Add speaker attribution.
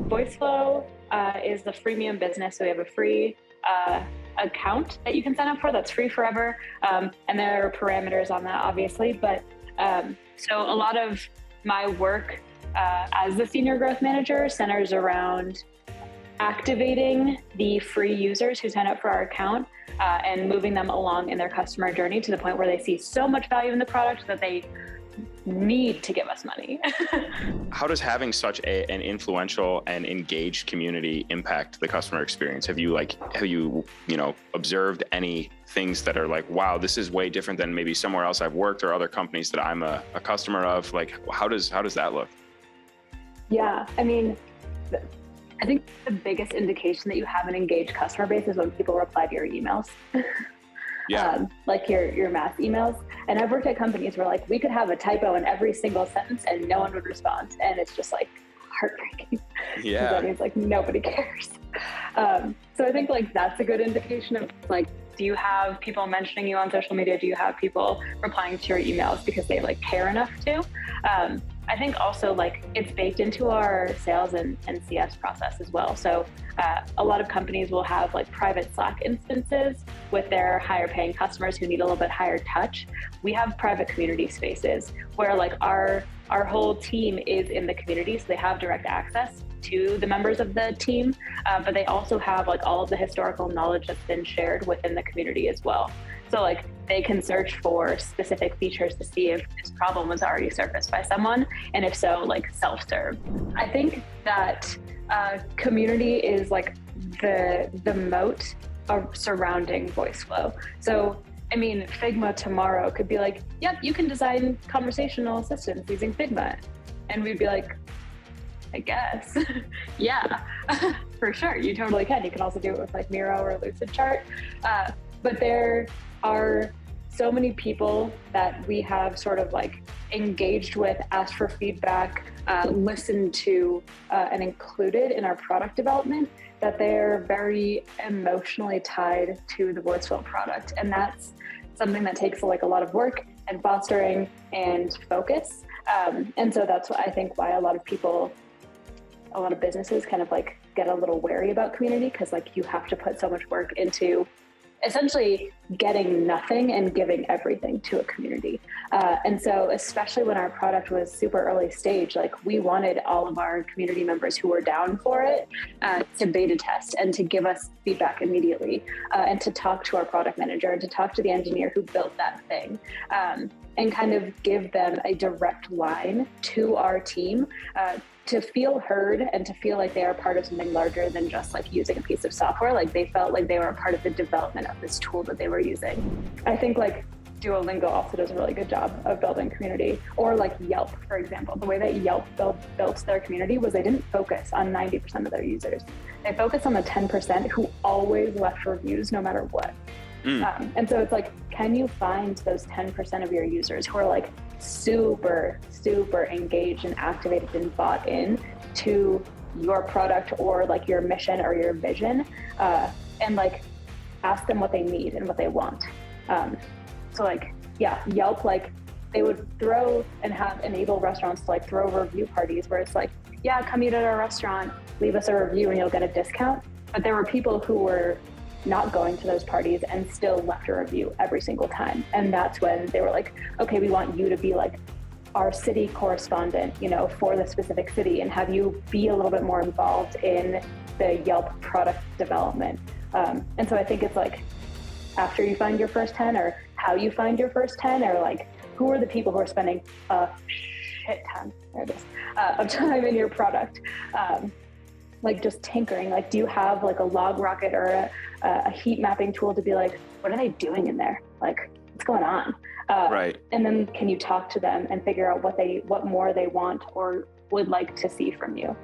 Speaker 1: VoiceFlow is the freemium business. So we have a free account that you can sign up for that's free forever. And there are parameters on that, obviously. But so a lot of my work as the senior growth manager centers around activating the free users who sign up for our account and moving them along in their customer journey to the point where they see so much value in the product that they need to give us money.
Speaker 2: How does having such an influential and engaged community impact the customer experience? Have you observed any things that are like, wow, this is way different than maybe somewhere else I've worked or other companies that I'm a customer of? Like, how does that look?
Speaker 1: Yeah, I mean, I think the biggest indication that you have an engaged customer base is when people reply to your emails.
Speaker 2: Yeah.
Speaker 1: Like your mass emails. And I've worked at companies where like we could have a typo in every single sentence and no one would respond. And it's just like heartbreaking.
Speaker 2: Yeah.
Speaker 1: That means like nobody cares. So I think like that's a good indication of like, do you have people mentioning you on social media? Do you have people replying to your emails because they like care enough to? I think also like it's baked into our sales and CS process as well. So a lot of companies will have like private Slack instances with their higher paying customers who need a little bit higher touch. We have private community spaces where like our whole team is in the community. So they have direct access to the members of the team, but they also have like all of the historical knowledge that's been shared within the community as well. So like they can search for specific features to see if this problem was already surfaced by someone, and if so, like self-serve. I think that community is like the moat surrounding VoiceFlow. So I mean, Figma tomorrow could be like, yep, you can design conversational assistants using Figma. And we'd be like, I guess. Yeah, for sure. You totally can. You can also do it with like Miro or Lucidchart. But there are so many people that we have sort of like engaged with, asked for feedback, listened to, and included in our product development, that they're very emotionally tied to the VoiceFlow product. And that's something that takes like a lot of work and fostering and focus. And so that's what I think why a lot of businesses kind of like get a little wary about community, because like you have to put so much work into essentially getting nothing and giving everything to a community. And so especially when our product was super early stage, like we wanted all of our community members who were down for it to beta test and to give us feedback immediately, and to talk to our product manager and to talk to the engineer who built that thing, and kind of give them a direct line to our team, to feel heard and to feel like they are part of something larger than just like using a piece of software. Like they felt like they were a part of the development of this tool that they were using. I think like Duolingo also does a really good job of building community, or like Yelp, for example. The way that Yelp built their community was they didn't focus on 90% of their users. They focused on the 10% who always left reviews no matter what. And so it's like, can you find those 10% of your users who are like super, super engaged and activated and bought in to your product or like your mission or your vision, and like ask them what they need and what they want. So like, yeah, Yelp, like they would throw and enable restaurants to like throw review parties where it's like, yeah, come eat at our restaurant, leave us a review and you'll get a discount. But there were people who were not going to those parties and still left a review every single time. And that's when they were like, okay, we want you to be like our city correspondent, for the specific city, and have you be a little bit more involved in the Yelp product development. And so I think it's like, after you find your first 10, or how you find your first 10, or like, who are the people who are spending a shit ton, of time in your product? Like just tinkering, like do you have like a log rocket or a heat mapping tool to be like, what are they doing in there? Like what's going on?
Speaker 2: Right.
Speaker 1: And then can you talk to them and figure out what more they want or would like to see from you?